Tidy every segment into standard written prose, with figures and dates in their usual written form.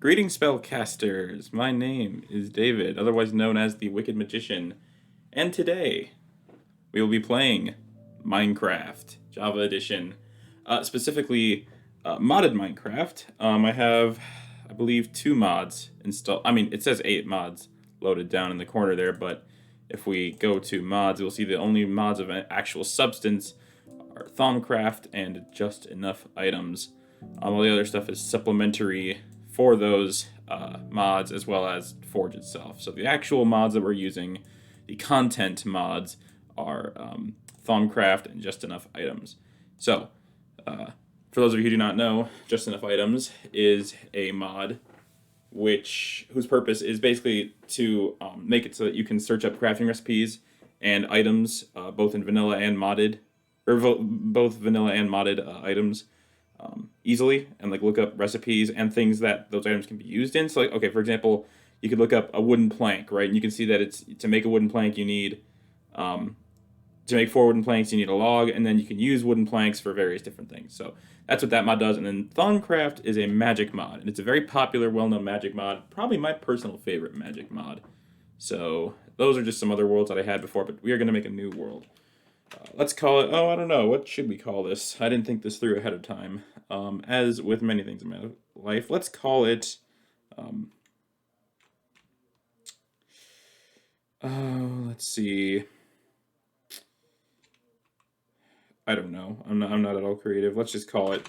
Greetings, spellcasters. My name is David, otherwise known as the Wicked Magician, and today we will be playing Minecraft Java Edition, specifically modded Minecraft. I have, I believe, 2 mods installed. I mean, it says 8 mods loaded down in the corner there, but if we go to mods, we'll see the only mods of actual substance are Thaumcraft and Just Enough Items. All the other stuff is supplementary for those mods as well as Forge itself. So the actual mods that we're using, the content mods, are Thaumcraft and Just Enough Items. So, for those of you who do not know, Just Enough Items is a mod whose purpose is basically to make it so that you can search up crafting recipes and items, both in vanilla and modded, or both vanilla and modded items easily, and like look up recipes and things that those items can be used in. So, like, okay, for example, you could look up a wooden plank, right? And you can see that it's to make a wooden plank you need to make 4 wooden planks you need a log, and then you can use wooden planks for various different things. So that's what that mod does. And then Thaumcraft is a magic mod, and it's a very popular, well-known magic mod, probably my personal favorite magic mod. So those are just some other worlds that I had before, but we are going to make a new world. Let's call it, I don't know, what should we call this? I didn't think this through ahead of time. As with many things in my life, let's call it, let's see. I don't know. I'm not at all creative. Let's just call it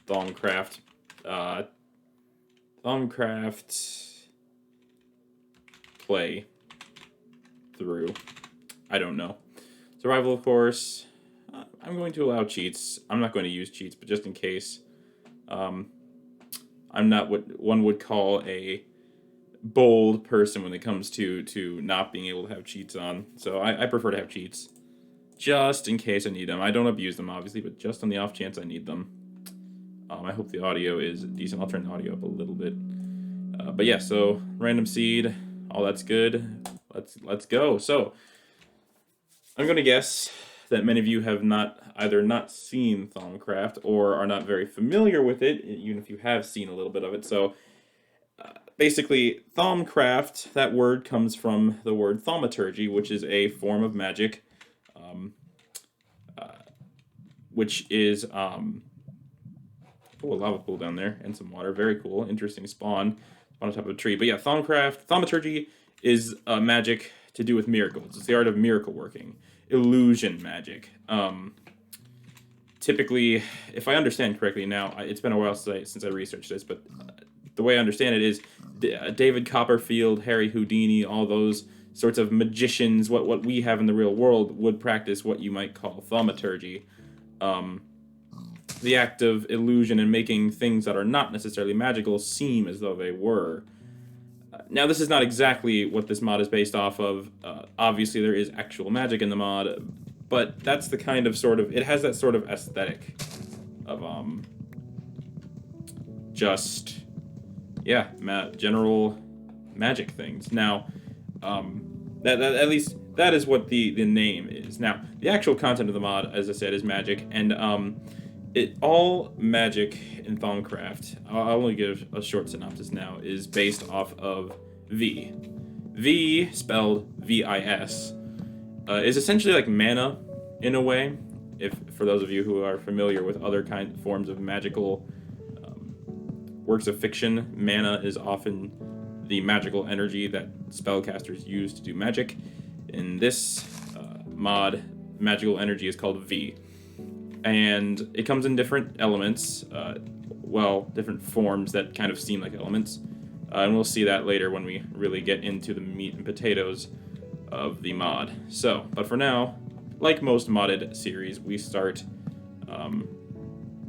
Thaumcraft. Thaumcraft play through. I don't know. Survival, of course. I'm going to allow cheats. I'm not going to use cheats, but just in case. I'm not what one would call a bold person when it comes to not being able to have cheats on. So I prefer to have cheats. Just in case I need them. I don't abuse them, obviously, but just on the off chance I need them. I hope the audio is decent. I'll turn the audio up a little bit. But yeah, so random seed, all that's good. Let's go. So I'm going to guess that many of you have either not seen Thaumcraft or are not very familiar with it, even if you have seen a little bit of it. So basically, Thaumcraft, that word comes from the word thaumaturgy, which is a form of magic. Which is, a lava pool down there and some water. Very cool. Interesting spawn on top of a tree. But yeah, thaumaturgy is magic to do with miracles. It's the art of miracle working. Illusion magic. Typically, if I understand correctly now, it's been a while since I researched this, but the way I understand it is David Copperfield, Harry Houdini, all those sorts of magicians, what we have in the real world, would practice what you might call thaumaturgy. The act of illusion and making things that are not necessarily magical seem as though they were. Now, this is not exactly what this mod is based off of. Obviously, there is actual magic in the mod, but that's the kind of it has that sort of aesthetic of, general magic things. Now, that at least that is what the name is. Now, the actual content of the mod, as I said, is magic, and all magic in Thaumcraft, I'll only give a short synopsis now, is based off of V. V, spelled V-I-S, is essentially like mana, in a way. For those of you who are familiar with other forms of magical works of fiction, mana is often the magical energy that spellcasters use to do magic. In this mod, magical energy is called V. And it comes in different elements, different forms that kind of seem like elements. And we'll see that later when we really get into the meat and potatoes of the mod. So, but for now, like most modded series, we start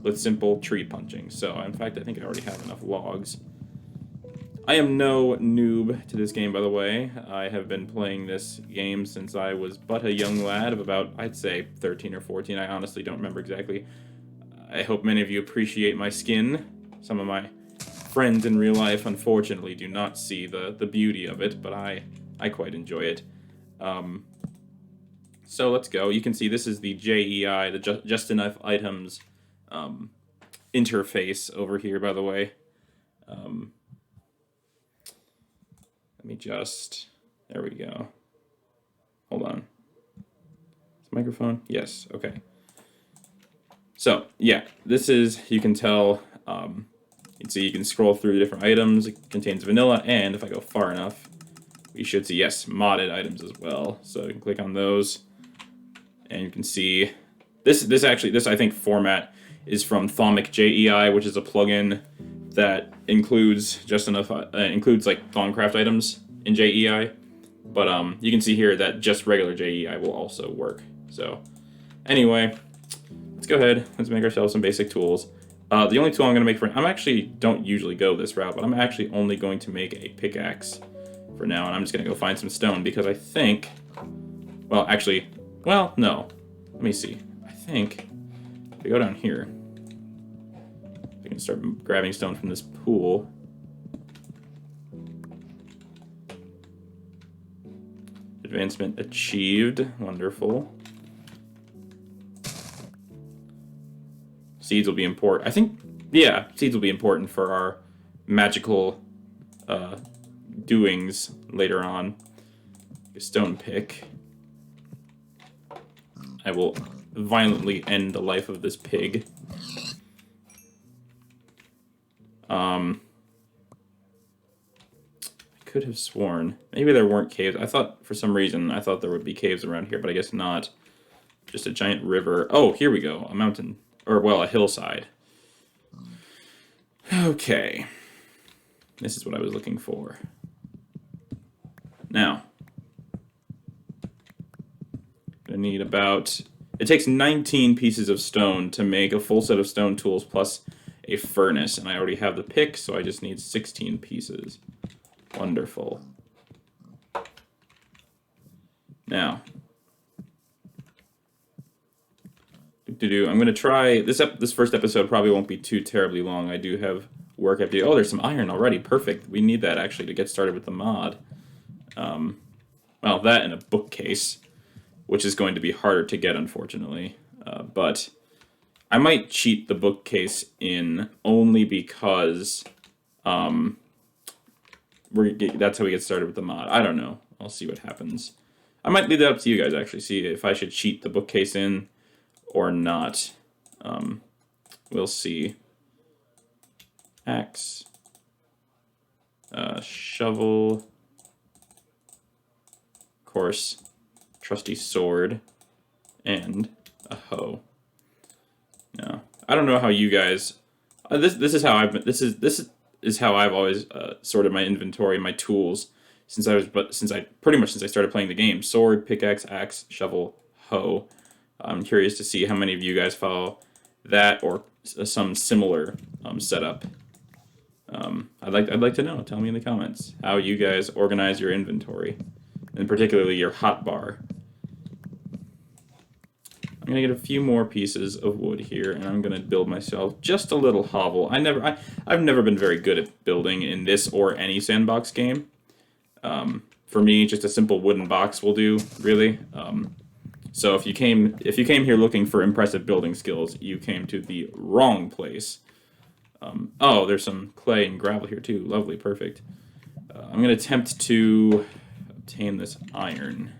with simple tree punching. So, in fact, I think I already have enough logs. I am no noob to this game, by the way. I have been playing this game since I was but a young lad of about, I'd say, 13 or 14. I honestly don't remember exactly. I hope many of you appreciate my skin. Some of my friends in real life, unfortunately, do not see the beauty of it, but I quite enjoy it. So let's go. You can see this is the JEI, the Just Enough Items interface over here, by the way. me just, there we go. Hold on. Is the microphone? Yes, okay. So, yeah, this is, you can tell, you can see you can scroll through the different items. It contains vanilla, and if I go far enough, we should see, yes, modded items as well. So you can click on those, and you can see, this I think format is from Thaumcraft JEI, which is a plugin that includes just enough, includes like Thaumcraft items in JEI. But you can see here that just regular JEI will also work. So anyway, let's go ahead. Let's make ourselves some basic tools. The only tool I'm going to make for... I actually don't usually go this route, but I'm actually only going to make a pickaxe for now. And I'm just going to go find some stone because I think... Well, actually... Well, no. Let me see. I think... If we go down here... I can start grabbing stone from this pool. Advancement achieved. Wonderful. Seeds will be important. I think, yeah, seeds will be important for our magical doings later on. A stone pick. I will violently end the life of this pig. I could have sworn. Maybe there weren't caves. I thought, for some reason, I thought there would be caves around here, but I guess not. Just a giant river. Oh, here we go. A mountain. Or, well, a hillside. Okay. This is what I was looking for. Now. I need about... It takes 19 pieces of stone to make a full set of stone tools plus a furnace. And I already have the pick, so I just need 16 pieces. Wonderful. Now. I'm going to try... This first episode probably won't be too terribly long. I do have work I have to do. Oh, there's some iron already. Perfect. We need that, actually, to get started with the mod. Well, that and a bookcase, which is going to be harder to get, unfortunately. But I might cheat the bookcase in only because that's how we get started with the mod. I don't know. I'll see what happens. I might leave that up to you guys, actually. See if I should cheat the bookcase in or not. We'll see. Axe. Shovel. Of course. Trusty sword. And a hoe. No. I don't know how you guys... This is how I've been... This is how I've always sorted my inventory, my tools, since I started playing the game. Sword, pickaxe, axe, shovel, hoe. I'm curious to see how many of you guys follow that or some similar setup. I'd like to know. Tell me in the comments how you guys organize your inventory, and particularly your hotbar. I'm gonna get a few more pieces of wood here, and I'm gonna build myself just a little hovel. I've never been very good at building in this or any sandbox game. For me, just a simple wooden box will do, really. So if you came here looking for impressive building skills, you came to the wrong place. Oh, there's some clay and gravel here too. Lovely, perfect. I'm gonna attempt to obtain this iron.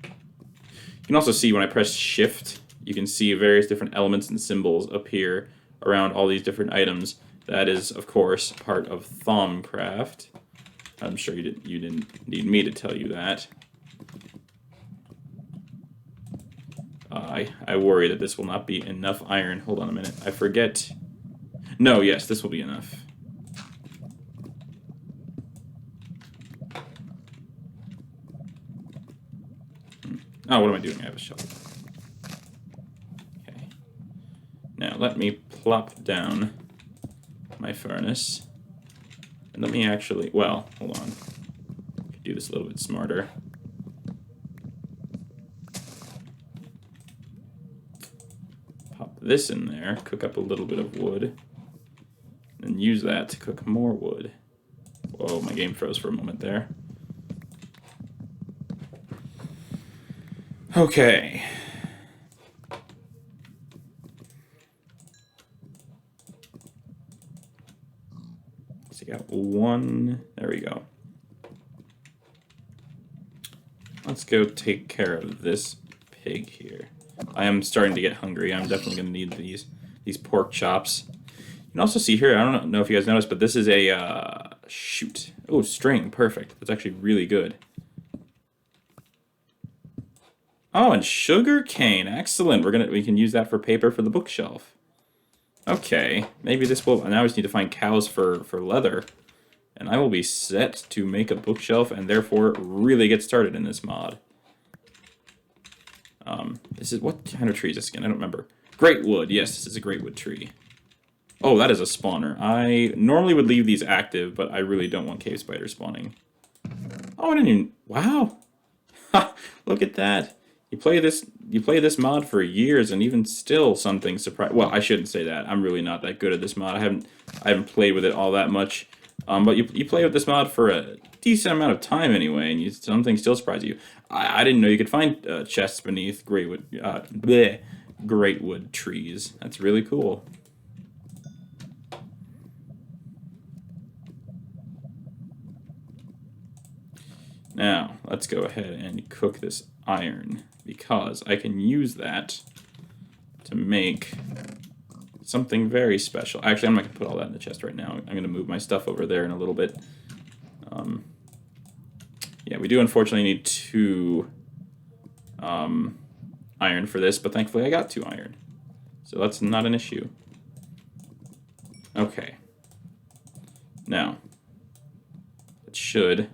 You can also see when I press shift, you can see various different elements and symbols appear around all these different items. That is, of course, part of Thaumcraft. I'm sure you didn't need me to tell you that. I worry that this will not be enough iron. Hold on a minute. I forget. No, yes, this will be enough. Oh, what am I doing? I have a shovel. Okay. Now, let me plop down my furnace. And let me actually... Well, hold on. I could do this a little bit smarter. Pop this in there, cook up a little bit of wood, and use that to cook more wood. Whoa, my game froze for a moment there. Okay. So you got one. There we go. let's go take care of this pig here. I am starting to get hungry. I'm definitely going to need these pork chops. You can also see here, I don't know if you guys noticed, but this is a, shoot. Oh, string, perfect. That's actually really good. Oh, and sugar cane, excellent. We can use that for paper for the bookshelf. Okay, maybe this will, now I just need to find cows for leather. And I will be set to make a bookshelf and therefore really get started in this mod. This is, what kind of tree is this again? I don't remember. Great wood, yes, this is a great wood tree. Oh, that is a spawner. I normally would leave these active, but I really don't want cave spiders spawning. Oh, I didn't even, wow. Ha, look at that. You play this mod for years and even still something surprise. Well, I shouldn't say that. I'm really not that good at this mod. I haven't played with it all that much. But you play with this mod for a decent amount of time anyway, and something still surprises you. I didn't know you could find chests beneath greatwood trees. That's really cool. Now, let's go ahead and cook this iron, because I can use that to make something very special. Actually, I'm not going to put all that in the chest right now. I'm going to move my stuff over there in a little bit. Yeah, we do unfortunately need 2 iron for this, but thankfully I got 2 iron. So that's not an issue. Okay. Now, it should...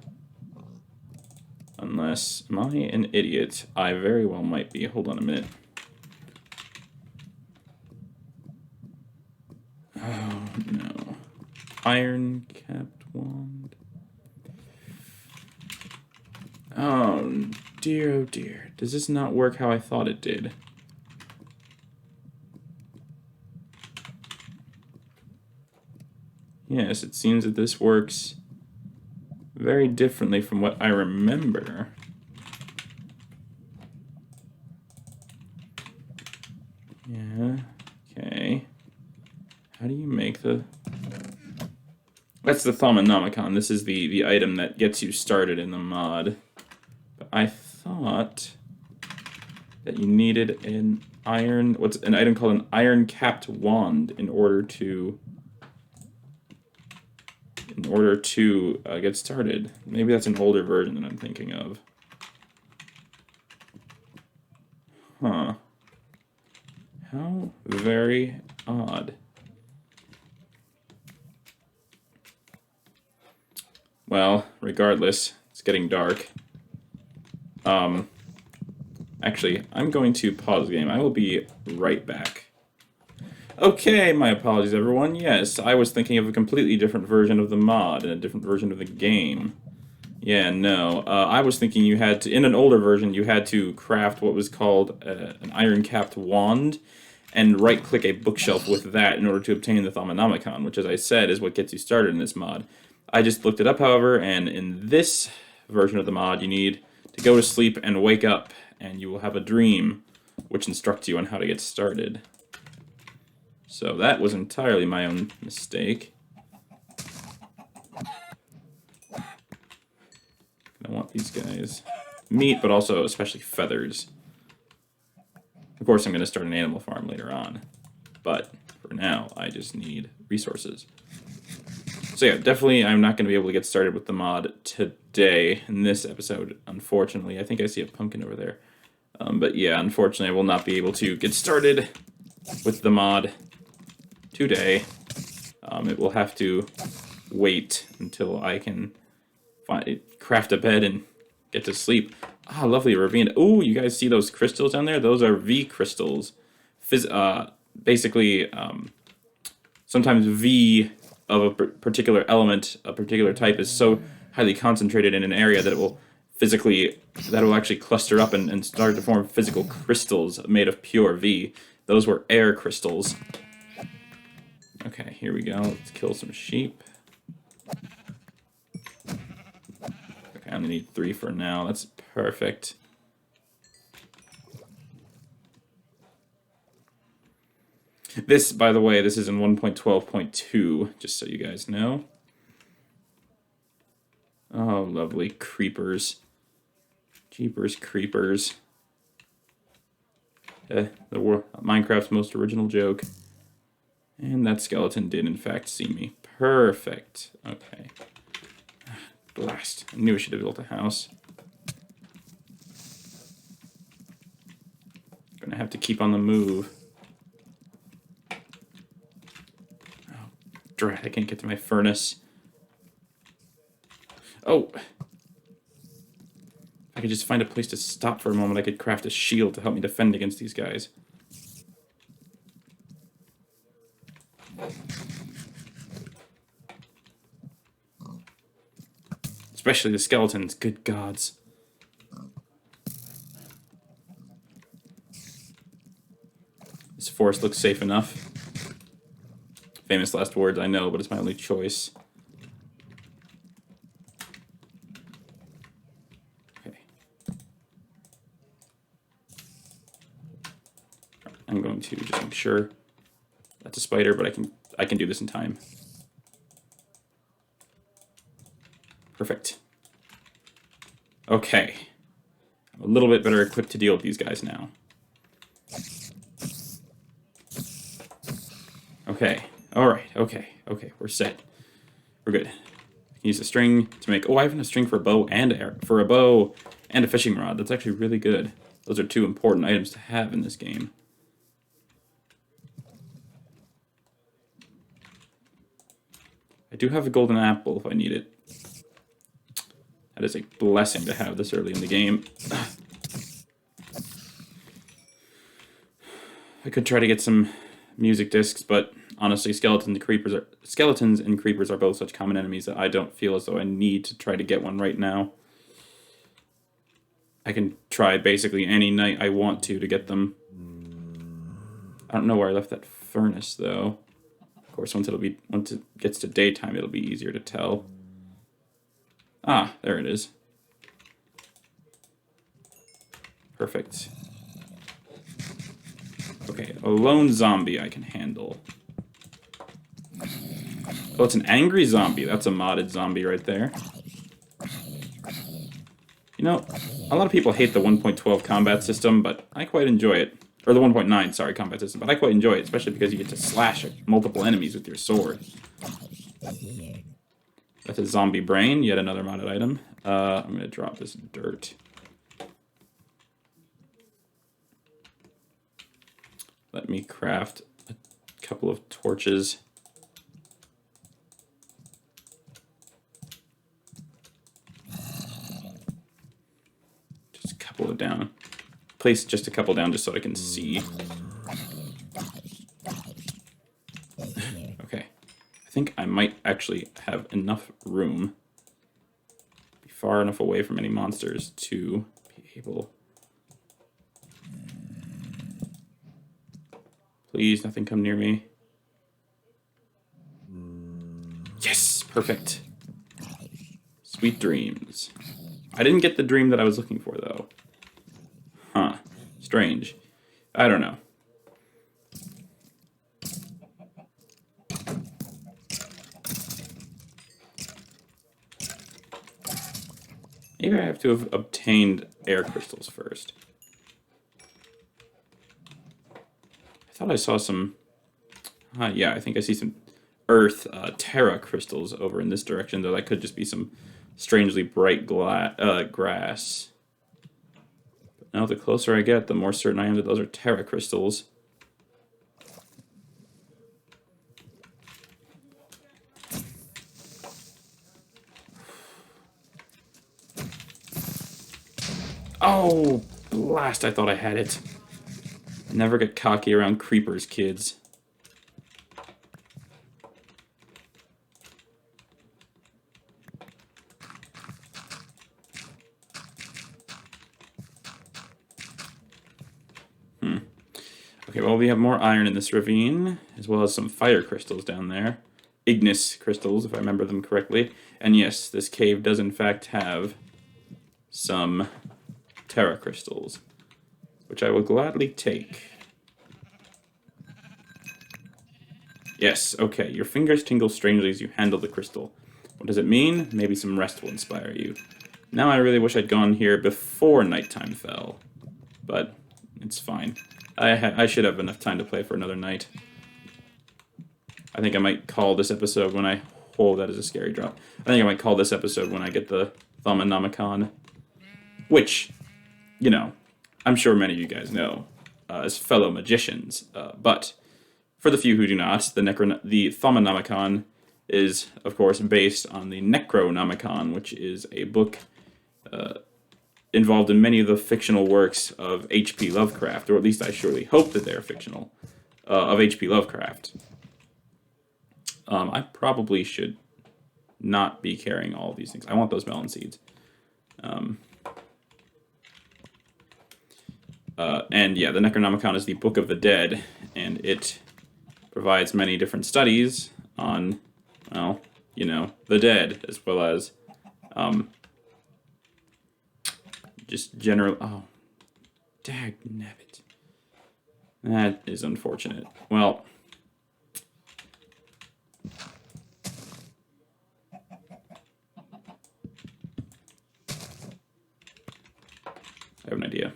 Unless, am I an idiot? I very well might be. Hold on a minute. Oh, no. Iron capped wand. Oh, dear, oh dear. Does this not work how I thought it did? Yes, it seems that this works very differently from what I remember. Yeah, okay. How do you make the... That's the Thaumcraft. This is the item that gets you started in the mod. But I thought that you needed an iron... What's an item called an iron capped wand in order to... get started. Maybe that's an older version that I'm thinking of. Huh. How very odd. Well, regardless, it's getting dark. Actually, I'm going to pause the game. I will be right back. Okay, my apologies, everyone. Yes, I was thinking of a completely different version of the mod and a different version of the game. Yeah, no. I was thinking you had to, in an older version, you had to craft what was called an iron-capped wand and right-click a bookshelf with that in order to obtain the Thaumcraft, which, as I said, is what gets you started in this mod. I just looked it up, however, and in this version of the mod, you need to go to sleep and wake up, and you will have a dream which instructs you on how to get started. So that was entirely my own mistake. I want these guys meat, but also especially feathers. Of course, I'm going to start an animal farm later on, but for now, I just need resources. So yeah, definitely I'm not going to be able to get started with the mod today in this episode, unfortunately. I think I see a pumpkin over there. But yeah, unfortunately, I will not be able to get started with the mod today. It will have to wait until I can craft a bed and get to sleep. Ah, lovely ravine. Oh, you guys see those crystals down there? Those are V crystals. Basically, sometimes V of a particular element, a particular type, is so highly concentrated in an area that it will actually cluster up and start to form physical crystals made of pure V. Those were air crystals. Okay, here we go. Let's kill some sheep. Okay, I only need 3 for now. That's perfect. This, by the way, this is in 1.12.2, just so you guys know. Oh, lovely creepers. Jeepers creepers. Minecraft's most original joke. And that skeleton did, in fact, see me. Perfect. Okay. Blast. I knew I should have built a house. Gonna have to keep on the move. Oh, drat, I can't get to my furnace. Oh! If I could just find a place to stop for a moment, I could craft a shield to help me defend against these guys. Especially the skeletons, good gods. This forest looks safe enough. Famous last words, I know, but it's my only choice. Okay. I'm going to just make sure that's a spider, but I can do this in time. Perfect. Okay. I'm a little bit better equipped to deal with these guys now. Okay. Alright. Okay. Okay. We're set. We're good. I can use a string to make... Oh, I have enough string for a bow and a fishing rod. That's actually really good. Those are two important items to have in this game. I do have a golden apple if I need it. That is a blessing to have this early in the game. I could try to get some music discs, but honestly, skeletons and creepers are both such common enemies that I don't feel as though I need to try to get one right now. I can try basically any night I want to get them. I don't know where I left that furnace though. Of course, once it gets to daytime, it'll be easier to tell. Ah, there it is. Perfect. Okay, a lone zombie I can handle. Oh, it's an angry zombie. That's a modded zombie right there. You know, a lot of people hate the 1.12 combat system, but I quite enjoy it. Or the 1.9, sorry, combat system. But I quite enjoy it, especially because you get to slash at multiple enemies with your sword. That's a zombie brain, yet another modded item. I'm going to drop this dirt. Let me craft a couple of torches. Just a couple of down. Place just a couple down just so I can see. Okay. I think I might actually have enough room, be far enough away from any monsters to be able... Please, nothing come near me. Yes, perfect. Sweet dreams. I didn't get the dream that I was looking for, though. Huh. Strange. I don't know. Maybe I have to have obtained air crystals first. I thought I saw some... yeah, I think I see some earth terra crystals over in this direction, though that could just be some strangely bright grass. But now the closer I get, the more certain I am that those are terra crystals. Oh, blast, I thought I had it. Never get cocky around creepers, kids. Okay, well, we have more iron in this ravine, as well as some fire crystals down there. Ignis crystals, if I remember them correctly. And yes, this cave does in fact have some terra crystals, which I will gladly take. Yes, okay, your fingers tingle strangely as you handle the crystal. What does it mean? Maybe some rest will inspire you. Now I really wish I'd gone here before nighttime fell, but it's fine. I should have enough time to play for another night. I think I might call this episode when I... Oh, that is a scary drop. I think I might call this episode when I get the Thaumanomicon. Which, you know, I'm sure many of you guys know as fellow magicians. But for the few who do not, the Thaumanomicon is, of course, based on the Necronomicon, which is a book involved in many of the fictional works of H.P. Lovecraft, or at least I surely hope that they're fictional, of H.P. Lovecraft. I probably should not be carrying all of these things. I want those melon seeds. And yeah, the Necronomicon is the Book of the Dead, and it provides many different studies on, well, you know, the dead, as well as just general... Oh, dagnabbit. That is unfortunate. Well... I have an idea.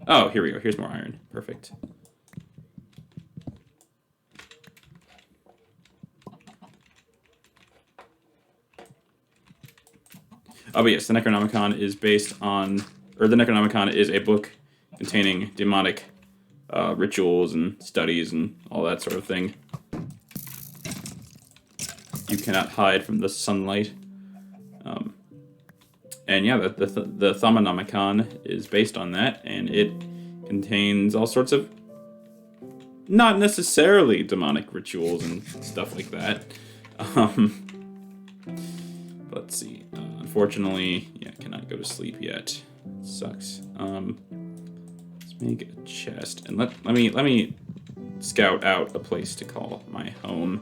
Oh, here we go. Here's more iron. Perfect. Oh, but yes, the Necronomicon is based on... Or the Necronomicon is a book containing demonic rituals and studies and all that sort of thing. You cannot hide from the sunlight. And yeah, the Thaumanomicon is based on that, and it contains all sorts of not necessarily demonic rituals and stuff like that. Let's see. Unfortunately, yeah, I cannot go to sleep yet. It sucks. Let's make a chest, and let me scout out a place to call my home.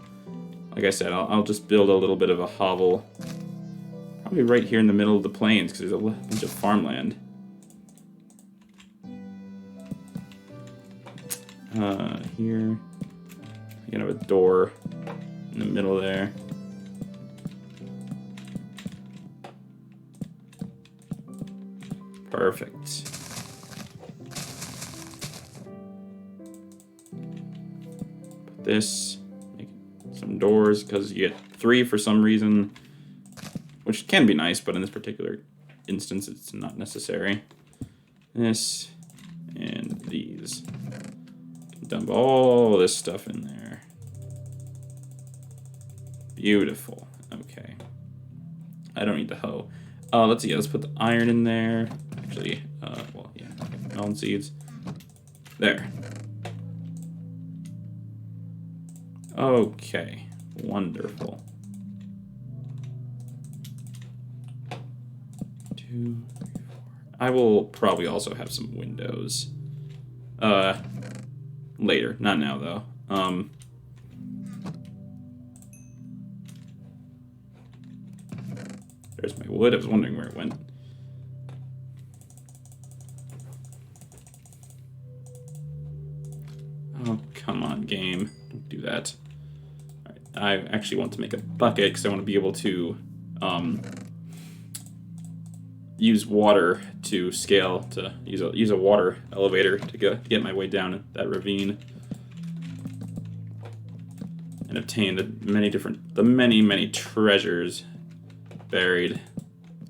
Like I said, I'll just build a little bit of a hovel. Probably right here in the middle of the plains, because there's a bunch of farmland. Here, you can have a door in the middle there. Perfect. Put this, make some doors, because you get 3 for some reason. Which can be nice, but in this particular instance, it's not necessary. This and these. Dump all this stuff in there. Beautiful. Okay. I don't need the hoe. Let's see. Let's put the iron in there. Actually, well, yeah. Okay. Melon seeds. There. Okay. Wonderful. 2, 3, 4. I will probably also have some windows. Later. Not now, though. There's my wood. I was wondering where it went. Oh, come on, game. Don't do that. All right. I actually want to make a bucket because I want to be able to use water to scale, to use a water elevator to get my way down that ravine and obtain the many treasures buried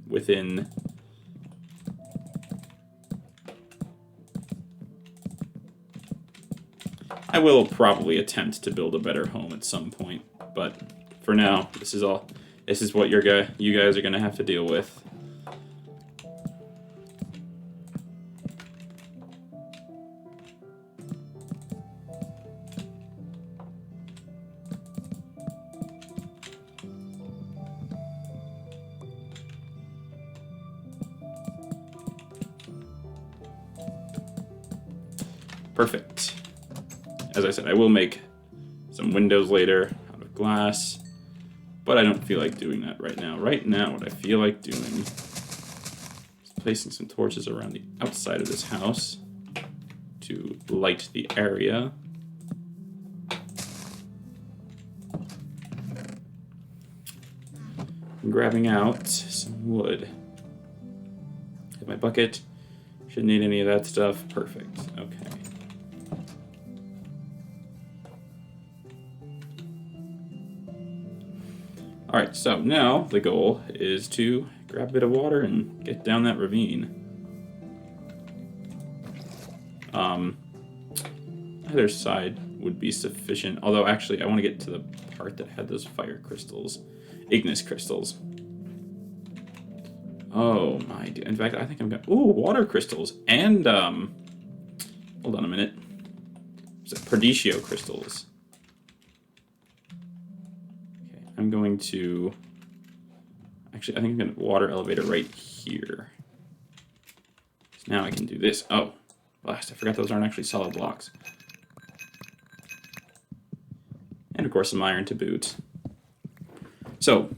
within. I will probably attempt to build a better home at some point, but for now, this is what you guys are gonna have to deal with. Perfect. As I said, I will make some windows later out of glass, but I don't feel like doing that right now. Right now, what I feel like doing is placing some torches around the outside of this house to light the area. I'm grabbing out some wood. Have my bucket. Shouldn't need any of that stuff. Perfect. Okay. Alright, so now the goal is to grab a bit of water and get down that ravine. Either side would be sufficient, although actually I want to get to the part that had those fire crystals. Ignis crystals. Oh my, in fact I think I'm gonna, ooh, water crystals, and hold on a minute. Is it Perditio crystals? Okay, I'm going to, actually I think I'm gonna water elevator right here. So now I can do this. Oh, blast, I forgot those aren't actually solid blocks. And of course some iron to boot. So,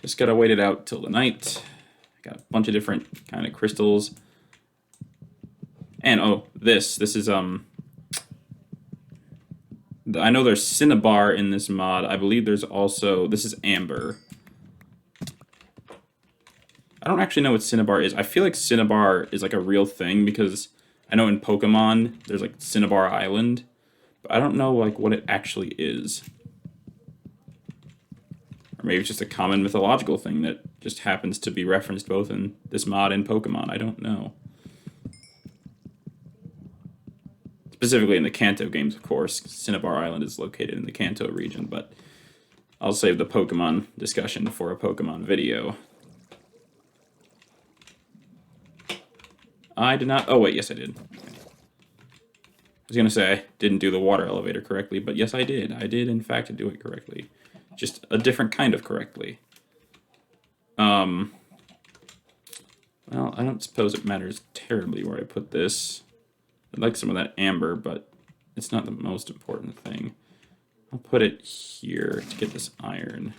just gotta wait it out till the night. Got a bunch of different kind of crystals. And oh, this is I know there's cinnabar in this mod. I believe there's also, this is amber. I don't actually know what cinnabar is. I feel like cinnabar is like a real thing because I know in Pokemon there's like Cinnabar Island, but I don't know like what it actually is. Or maybe it's just a common mythological thing that just happens to be referenced both in this mod and Pokemon. I don't know. Specifically in the Kanto games, of course. Cinnabar Island is located in the Kanto region, but I'll save the Pokemon discussion for a Pokemon video. I did not... Oh, wait, yes I did. Okay. I was going to say I didn't do the water elevator correctly, but yes I did. I did, in fact, do it correctly. Just a different kind of correctly. Well, I don't suppose it matters terribly where I put this. I'd like some of that amber, but it's not the most important thing. I'll put it here to get this iron.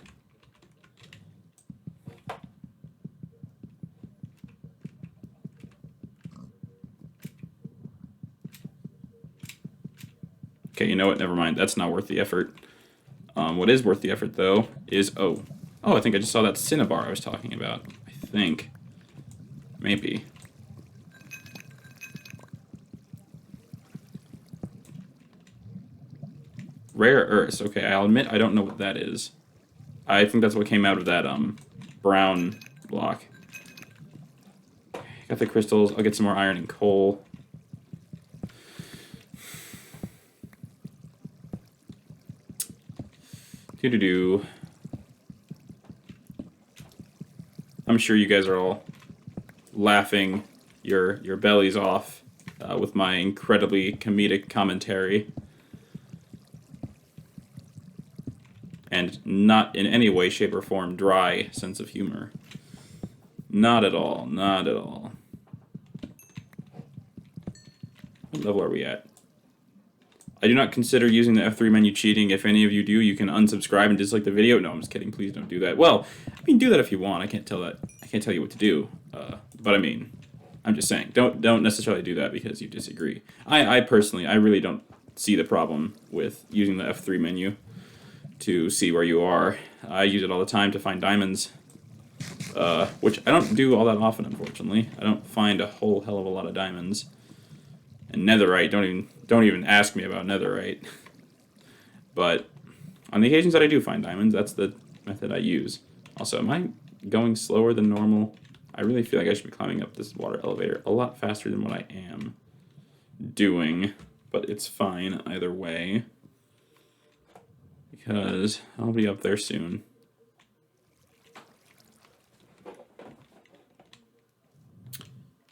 Okay, you know what? Never mind. That's not worth the effort. What is worth the effort, though, is... Oh, I think I just saw that cinnabar I was talking about. I think. Maybe. Rare earths. Okay, I'll admit I don't know what that is. I think that's what came out of that brown block. Got the crystals. I'll get some more iron and coal. Doo-doo-doo. I'm sure you guys are all laughing your bellies off with my incredibly comedic commentary. And not in any way, shape, or form dry sense of humor. Not at all. Not at all. What level are we at? I do not consider using the F3 menu cheating. If any of you do, you can unsubscribe and dislike the video. No, I'm just kidding. Please don't do that. Well, I mean, do that if you want. I can't tell you what to do. But I mean, I'm just saying, don't necessarily do that because you disagree. I personally, I really don't see the problem with using the F3 menu to see where you are. I use it all the time to find diamonds, which I don't do all that often, unfortunately. I don't find a whole hell of a lot of diamonds. And netherite, don't even ask me about netherite. But on the occasions that I do find diamonds, that's the method I use. Also, am I going slower than normal? I really feel like I should be climbing up this water elevator a lot faster than what I am doing. But it's fine either way, because I'll be up there soon.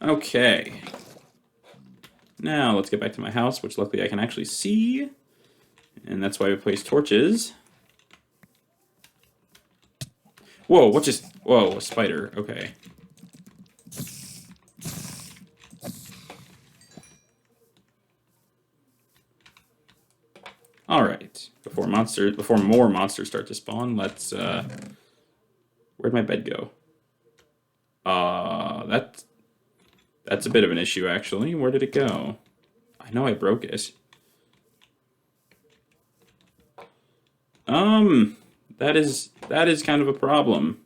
Okay. Now, let's get back to my house, which luckily I can actually see. And that's why we place torches. Whoa, what just... Whoa, a spider. Okay. Alright. Before more monsters start to spawn, let's... Where'd my bed go? That's a bit of an issue, actually. Where did it go? I know I broke it. That is kind of a problem.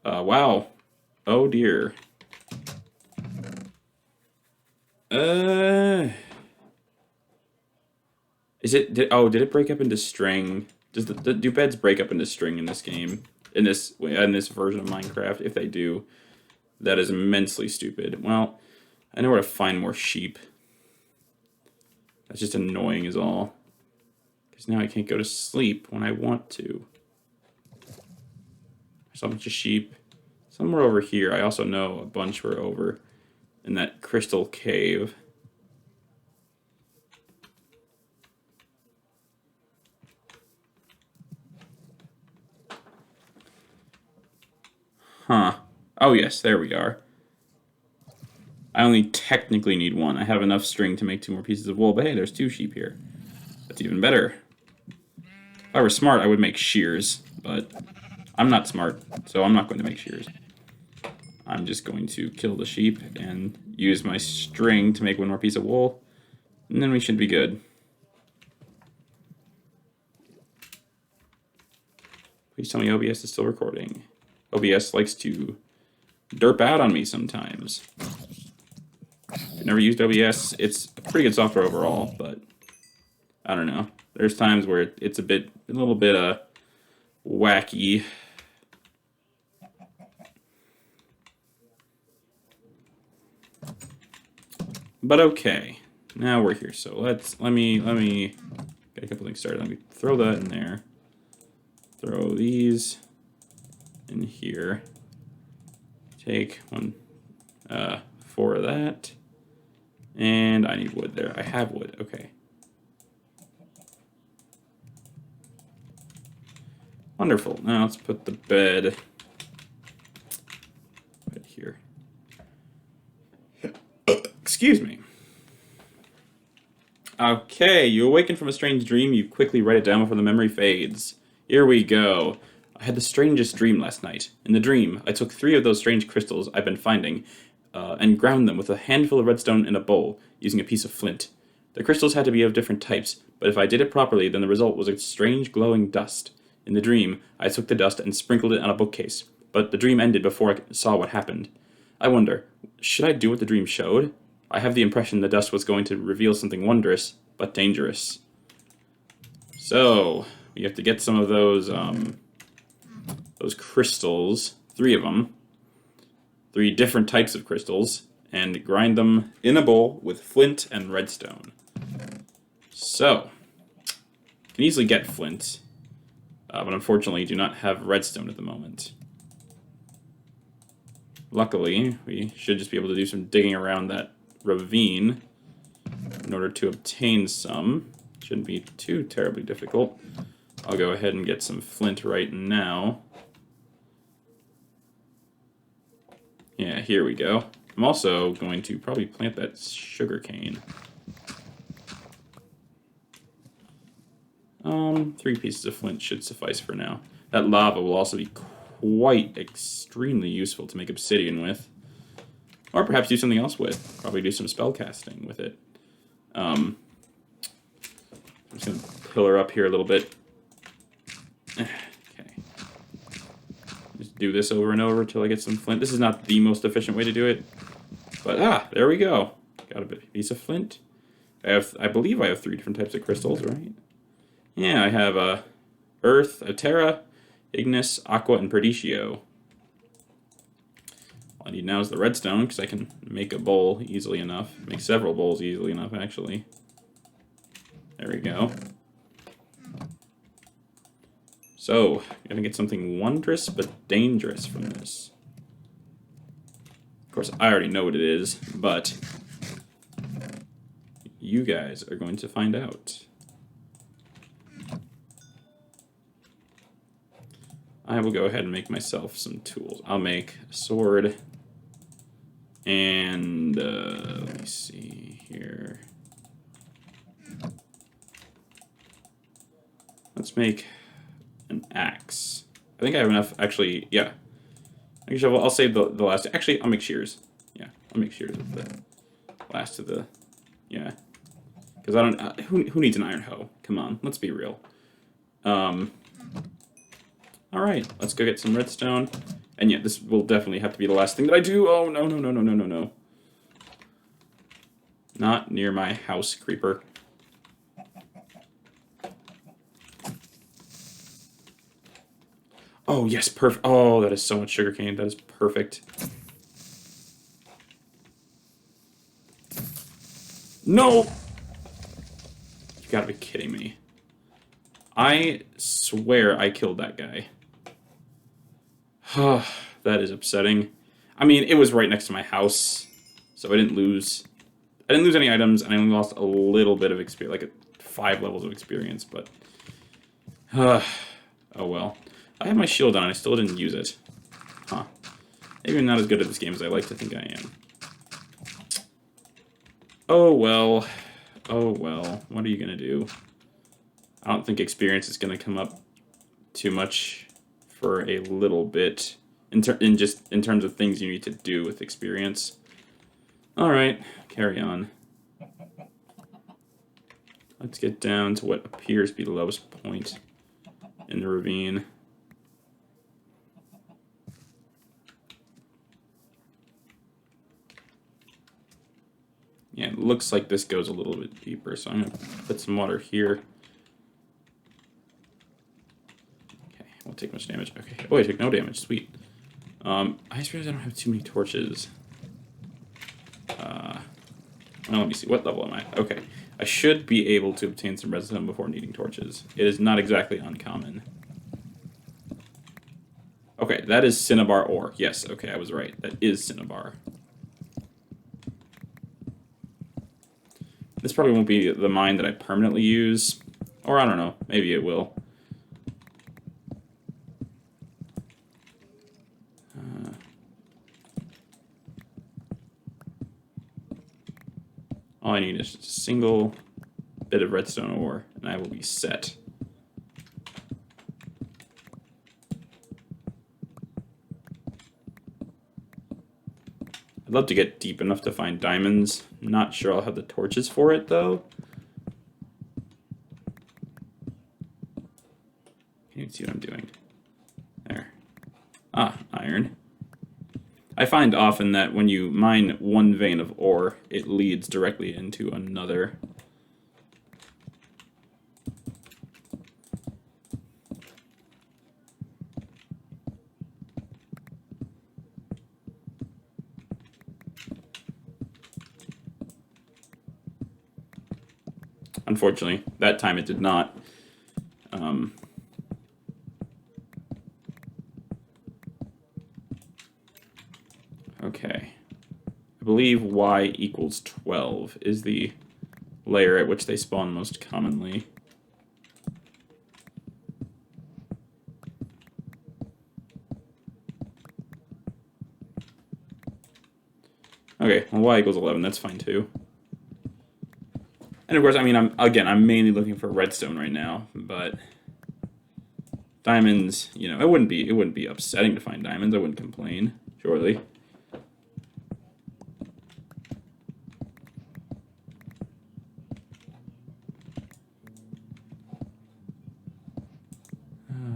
Wow. Oh dear. Did it break up into string? Do beds break up into string in this game? In this version of Minecraft? If they do, that is immensely stupid. Well, I know where to find more sheep. That's just annoying is all. Because now I can't go to sleep when I want to. There's a bunch of sheep. Somewhere over here. I also know a bunch were over in that crystal cave. Huh. Oh yes, there we are. I only technically need one. I have enough string to make 2 more pieces of wool, but hey, there's 2 sheep here. That's even better. If I were smart, I would make shears, but I'm not smart, so I'm not going to make shears. I'm just going to kill the sheep and use my string to make 1 more piece of wool, and then we should be good. Please tell me OBS is still recording. OBS likes to derp out on me sometimes. I've never used OBS. It's a pretty good software overall, but I don't know. There's times where it's a little bit wacky. But okay, now we're here. So let me get a couple things started. Let me throw that in there. Throw these in here. Take 4 of that. And I need wood there. I have wood. Okay. Wonderful. Now let's put the bed right here. Excuse me. Okay, you awaken from a strange dream. You quickly write it down before the memory fades. Here we go. I had the strangest dream last night. In the dream, I took 3 of those strange crystals I've been finding and ground them with a handful of redstone in a bowl using a piece of flint. The crystals had to be of different types, but if I did it properly, then the result was a strange glowing dust. In the dream, I took the dust and sprinkled it on a bookcase, but the dream ended before I saw what happened. I wonder, should I do what the dream showed? I have the impression the dust was going to reveal something wondrous, but dangerous. So, we have to get some of those crystals, 3 of them, 3 different types of crystals, and grind them in a bowl with flint and redstone. So, can easily get flint, but unfortunately do not have redstone at the moment. Luckily, we should just be able to do some digging around that ravine in order to obtain some. Shouldn't be too terribly difficult. I'll go ahead and get some flint right now. Yeah, here we go. I'm also going to probably plant that sugar cane. 3 pieces of flint should suffice for now. That lava will also be quite extremely useful to make obsidian with. Or perhaps do something else with. Probably do some spell casting with it. I'm just going to pillar up here a little bit. Okay. Just do this over and over until I get some flint. This is not the most efficient way to do it. But, there we go. Got a piece of flint. I believe I have 3 different types of crystals, right? Yeah, I have Earth, Terra, Ignis, Aqua, and Perdicio. All I need now is the redstone, because I can make a bowl easily enough. Make several bowls easily enough, actually. There we go. So, gonna get something wondrous but dangerous from this. Of course, I already know what it is, but you guys are going to find out. I will go ahead and make myself some tools. I'll make a sword, and let me see here. Let's make an axe. I think I have enough, actually, yeah. Actually, I'll save the last, actually, I'll make shears. Yeah, I'll make shears with the last of the, yeah. Because I don't, who needs an iron hoe? Come on, let's be real. Alright, let's go get some redstone. And yeah, this will definitely have to be the last thing that I do. Oh, no, no, no, no, no, no, no. Not near my house, creeper. Oh, yes, perfect. Oh, that is so much sugarcane. That is perfect. No! You gotta be kidding me. I swear I killed that guy. That is upsetting. I mean, it was right next to my house, so I didn't lose. I didn't lose any items, and I only lost a little bit of experience, like 5 levels of experience, but... oh well. I have my shield on, I still didn't use it. Huh. Maybe I'm not as good at this game as I like to think I am. Oh well. Oh well. What are you gonna do? I don't think experience is gonna come up too much for a little bit. In terms of things you need to do with experience. Alright, carry on. Let's get down to what appears to be the lowest point in the ravine. Yeah, it looks like this goes a little bit deeper, so I'm going to put some water here. Okay, won't take much damage. Okay, oh, I took no damage, sweet. I just realized I don't have too many torches. Well, let me see, what level am I? Okay, I should be able to obtain some redstone before needing torches. It is not exactly uncommon. Okay, that is cinnabar ore. Yes, okay, I was right. That is cinnabar. This probably won't be the mine that I permanently use. Or, I don't know, maybe it will. All I need is just a single bit of redstone ore, and I will be set. I'd love to get deep enough to find diamonds. I'm not sure I'll have the torches for it, though. Can't even see what I'm doing. There. Ah, iron. I find often that when you mine one vein of ore, it leads directly into another. Unfortunately, that time it did not. Okay. I believe y equals 12 is the layer at which they spawn most commonly. Okay, well, y equals 11, that's fine too. And of course, I mean, I'm mainly looking for redstone right now, but diamonds, you know, it wouldn't be upsetting to find diamonds. I wouldn't complain, surely.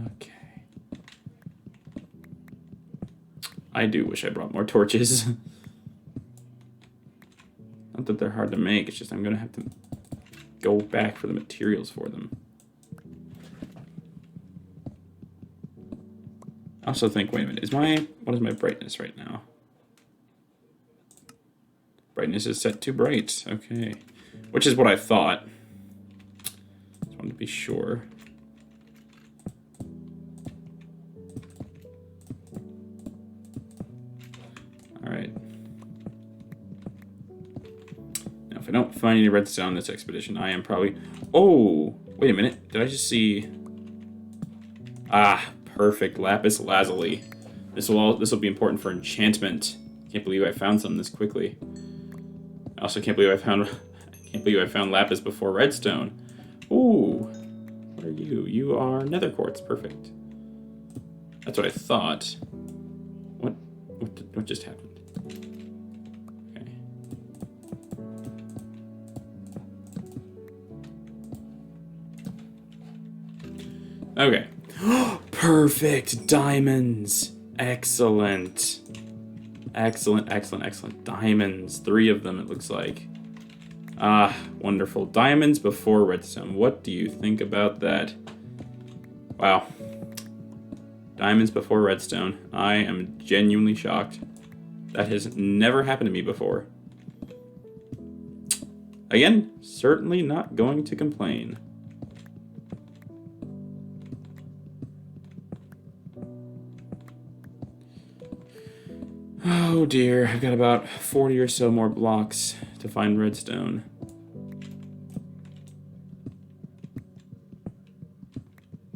Okay. I do wish I brought more torches. Not that they're hard to make, it's just I'm gonna have to go back for the materials for them. I also think, wait a minute, what is my brightness right now? Brightness is set to bright, okay. Which is what I thought. Just wanted to be sure. Alright. Now, if I don't find any redstone on this expedition, I am probably... Oh! Wait a minute, did I just see... Ah, perfect, lapis lazuli. This will be important for enchantment. Can't believe I found some this quickly. I also can't believe I found lapis before redstone. Ooh, what are you? You are nether quartz. Perfect. That's what I thought. What just happened? Okay. Okay. Perfect! Diamonds! Excellent. Excellent, excellent, excellent. Diamonds. 3 of them, it looks like. Ah, wonderful. Diamonds before redstone. What do you think about that? Wow. Diamonds before redstone. I am genuinely shocked. That has never happened to me before. Again, certainly not going to complain. Oh dear, I've got about 40 or so more blocks to find redstone.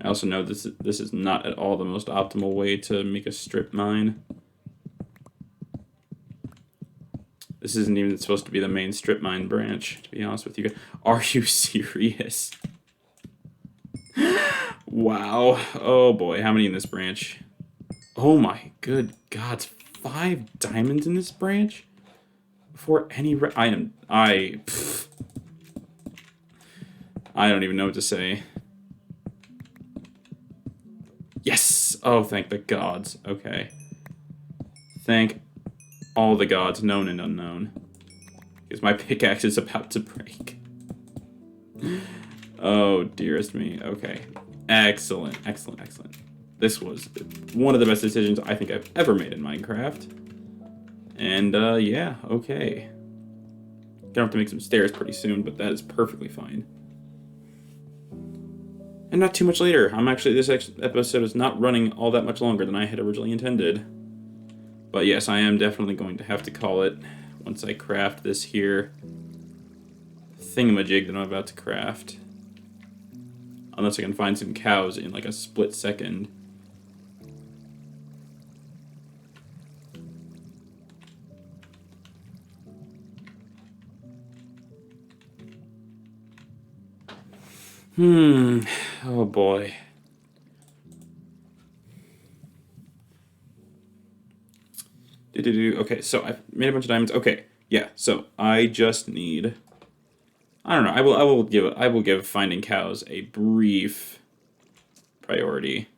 I also know this is not at all the most optimal way to make a strip mine. This isn't even supposed to be the main strip mine branch, to be honest with you guys. Are you serious? Wow. Oh boy, how many in this branch? Oh my good God, 5 diamonds in this branch? Before any I don't even know what to say. Yes! Oh, thank the gods. Okay. Thank all the gods, known and unknown. Because my pickaxe is about to break. Oh, dearest me. Okay. Excellent, excellent, excellent. This was one of the best decisions I think I've ever made in Minecraft. And, yeah, okay. Gonna have to make some stairs pretty soon, but that is perfectly fine. And not too much later. This episode is not running all that much longer than I had originally intended. But yes, I am definitely going to have to call it once I craft this here thingamajig that I'm about to craft. Unless I can find some cows in like a split second. Oh boy. Okay, so I've made a bunch of diamonds. Okay, yeah. So I just need. I don't know. I will give finding cows a brief priority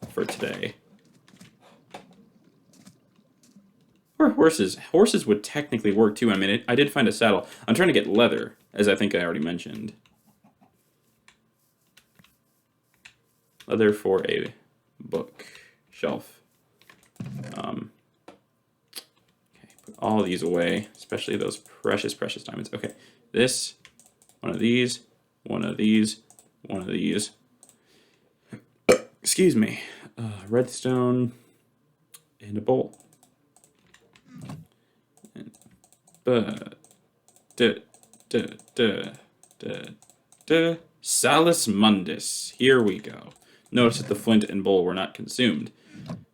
for today. Or horses. Horses would technically work too. I mean, I did find a saddle. I'm trying to get leather, as I think I already mentioned. Leather for a bookshelf. Okay, put all these away, especially those precious, precious diamonds. Okay, this, one of these, one of these, one of these. Excuse me. Redstone and a bowl. Salus Mundus. Here we go. Notice that the flint and bowl were not consumed.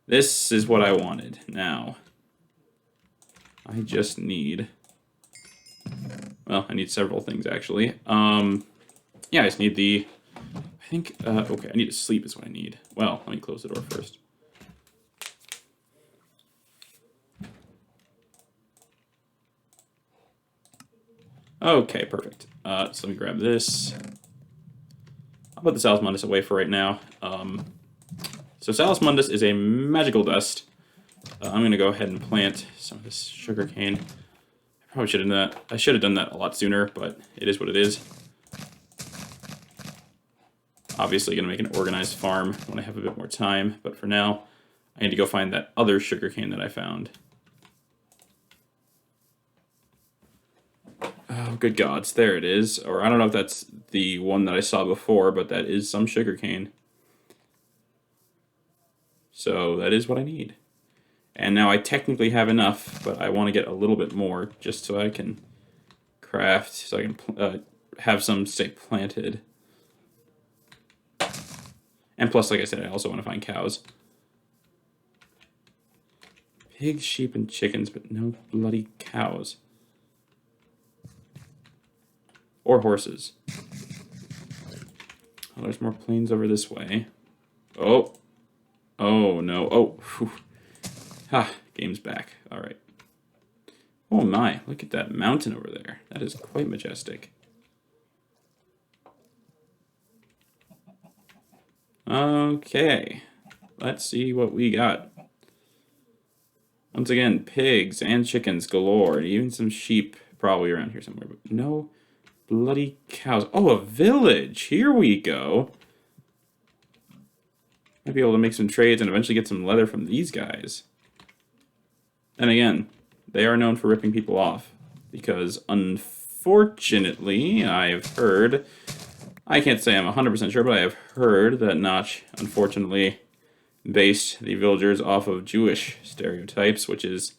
This is what I wanted. Now, I just need... Well, I need several things, actually. Yeah, I just need the... I think... okay, I need to sleep is what I need. Well, let me close the door first. Okay, perfect. So let me grab this. I'll put the Salus Mundus away for right now. So Salus Mundus is a magical dust. I'm going to go ahead and plant some of this sugarcane. I probably should have done that. I should have done that a lot sooner, but it is what it is. Obviously going to make an organized farm when I have a bit more time, but for now, I need to go find that other sugarcane that I found. Oh, good gods, there it is. Or I don't know if that's the one that I saw before, but that is some sugarcane. So that is what I need. And now I technically have enough, but I want to get a little bit more just so I can craft, so I can have some stay planted. And plus, like I said, I also want to find cows. Pigs, sheep, and chickens, but no bloody cows. Or horses. Oh, there's more plains over this way. Oh. Oh, no. Oh. Whew. Ha. Game's back. All right. Oh, my. Look at that mountain over there. That is quite majestic. Okay, let's see what we got. Once again, pigs and chickens galore, and even some sheep probably around here somewhere, but no bloody cows. Oh, a village! Here we go. Might be able to make some trades and eventually get some leather from these guys. And again, they are known for ripping people off, because unfortunately, I've heard, I can't say I'm 100% sure, but I have heard that Notch, unfortunately, based the villagers off of Jewish stereotypes, which is,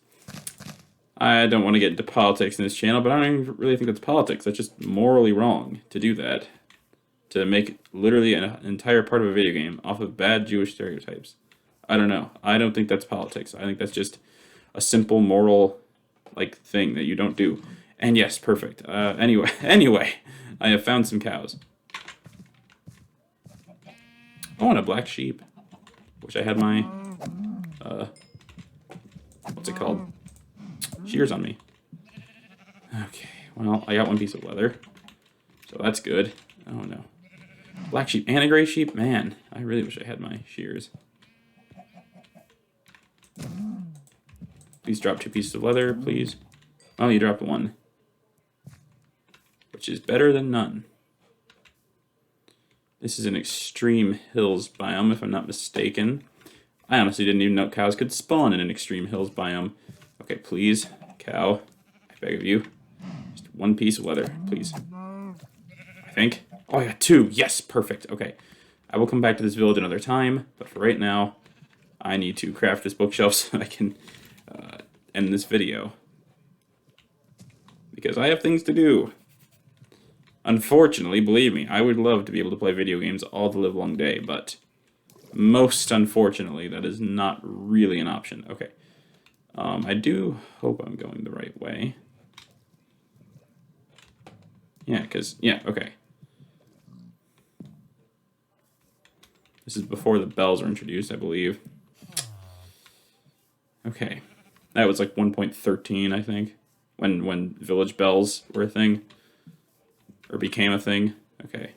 I don't want to get into politics in this channel, but I don't even really think that's politics. That's just morally wrong to do that. To make literally an entire part of a video game off of bad Jewish stereotypes. I don't know. I don't think that's politics. I think that's just a simple moral thing that you don't do. And yes, perfect. Anyway, I have found some cows. Oh, and a black sheep. Wish I had my what's it called? Shears on me. Okay, well, I got one piece of leather, so that's good. Oh no. Black sheep and a gray sheep? Man, I really wish I had my shears. Please drop 2 pieces of leather, please. Oh, you dropped 1. Which is better than none. This is an extreme hills biome, if I'm not mistaken. I honestly didn't even know cows could spawn in an extreme hills biome. Okay, please, cow, I beg of you. Just 1 piece of leather, please. I think. Oh, I got 2. Yes, perfect. Okay. I will come back to this village another time, but for right now, I need to craft this bookshelf so I can end this video. Because I have things to do. Unfortunately, believe me, I would love to be able to play video games all the livelong day, but most unfortunately, that is not really an option. Okay. I do hope I'm going the right way. Yeah, okay. This is before the bells were introduced, I believe. Okay. That was like 1.13, I think, when village bells were a thing. Or became a thing. Okay.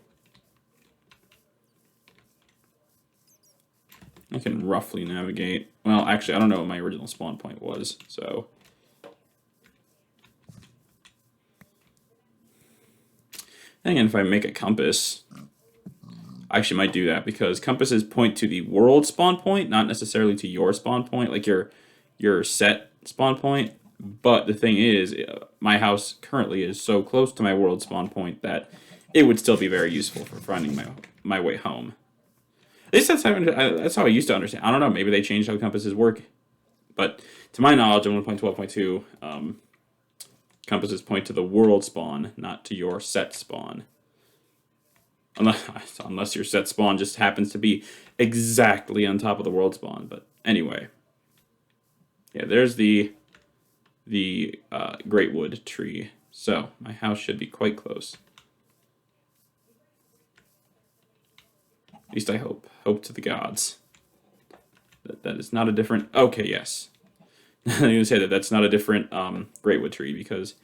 I can roughly navigate. Well, actually, I don't know what my original spawn point was, so... And again, if I make a compass... I actually might do that, because compasses point to the world spawn point, not necessarily to your spawn point, like your set spawn point. But the thing is, my house currently is so close to my world spawn point that it would still be very useful for finding my way home. At least that's how I used to understand. I don't know, maybe they changed how compasses work. But to my knowledge, in 1.12.2, compasses point to the world spawn, not to your set spawn. Unless your set spawn just happens to be exactly on top of the world spawn. But anyway. Yeah, there's the great wood tree. So, my house should be quite close. At least I hope. Hope to the gods. That is not a different... Okay, yes. I'm going to say that that's not a different great wood tree, because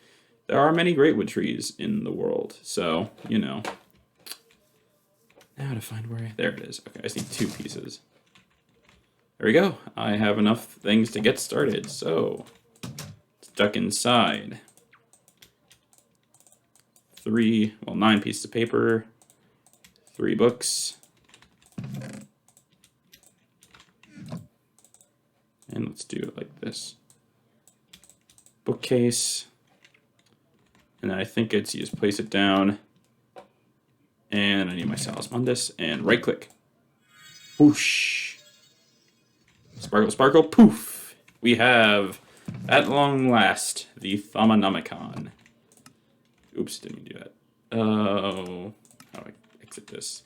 there are many great wood trees in the world. So, you know... Now to find where... There it is. Okay, I just need 2 pieces. There we go. I have enough things to get started. So, stuck inside. 9 pieces of paper. 3 books. And let's do it like this. Bookcase. And then I think it's you just place it down. And I need my Salus Mundus, and right click. Whoosh. Sparkle, sparkle, poof. We have, at long last, the Thaumanomicon. Oops, didn't mean to do that. Oh, how do I exit this?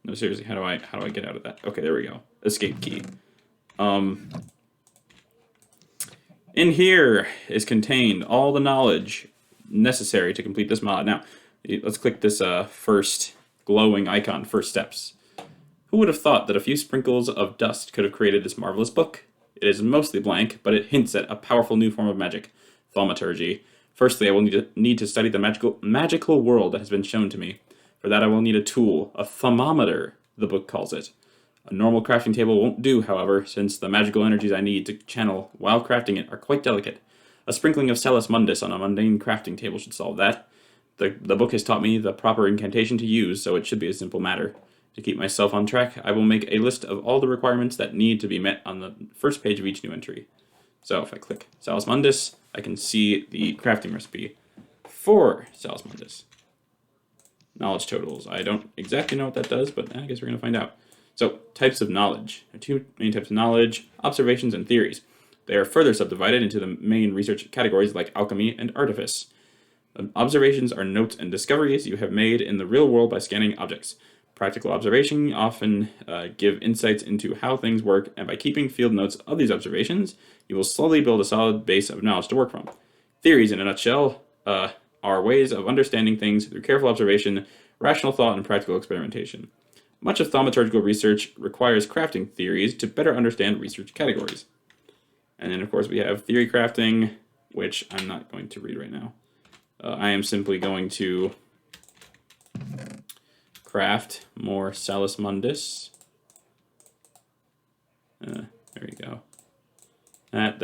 No, seriously, how do I get out of that? Okay, there we go. Escape key. In here is contained all the knowledge necessary to complete this mod. Now, let's click this first glowing icon, first steps. Who would have thought that a few sprinkles of dust could have created this marvelous book? It is mostly blank, but it hints at a powerful new form of magic, thaumaturgy. Firstly, I will need to study the magical world that has been shown to me. For that I will need a tool, a thermometer, the book calls it. A normal crafting table won't do, however, since the magical energies I need to channel while crafting it are quite delicate. A sprinkling of Salus Mundus on a mundane crafting table should solve that. The book has taught me the proper incantation to use, so it should be a simple matter. To keep myself on track, I will make a list of all the requirements that need to be met on the first page of each new entry. So if I click Salus Mundus, I can see the crafting recipe for Salus Mundus. Knowledge totals. I don't exactly know what that does, but I guess we're going to find out. So, types of knowledge. There are two main types of knowledge, observations and theories. They are further subdivided into the main research categories like alchemy and artifice. Observations are notes and discoveries you have made in the real world by scanning objects. Practical observation often give insights into how things work, and by keeping field notes of these observations, you will slowly build a solid base of knowledge to work from. Theories, in a nutshell, are ways of understanding things through careful observation, rational thought, and practical experimentation. Much of thaumaturgical research requires crafting theories to better understand research categories. And then, of course, we have theory crafting, which I'm not going to read right now. I am simply going to craft more Salus Mundus. There we go. That,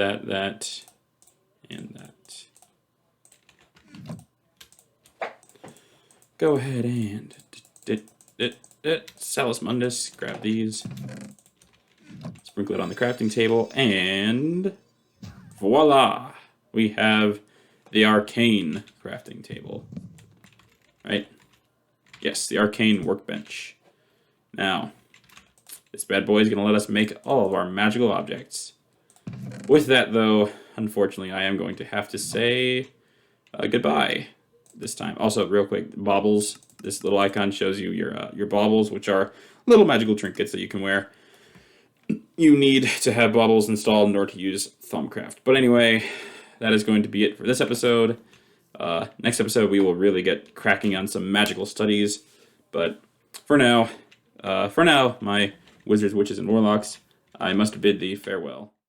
and that. Go ahead and Salus Mundus, grab these, sprinkle it on the crafting table, and voila! We have the arcane crafting table. Right? Yes, the arcane workbench. Now, this bad boy is going to let us make all of our magical objects. With that, though, unfortunately, I am going to have to say goodbye this time. Also, real quick, baubles. This little icon shows you your baubles, which are little magical trinkets that you can wear. You need to have baubles installed in order to use Thaumcraft. But anyway, that is going to be it for this episode. Next episode, we will really get cracking on some magical studies. But for now, my wizards, witches, and warlocks, I must bid thee farewell.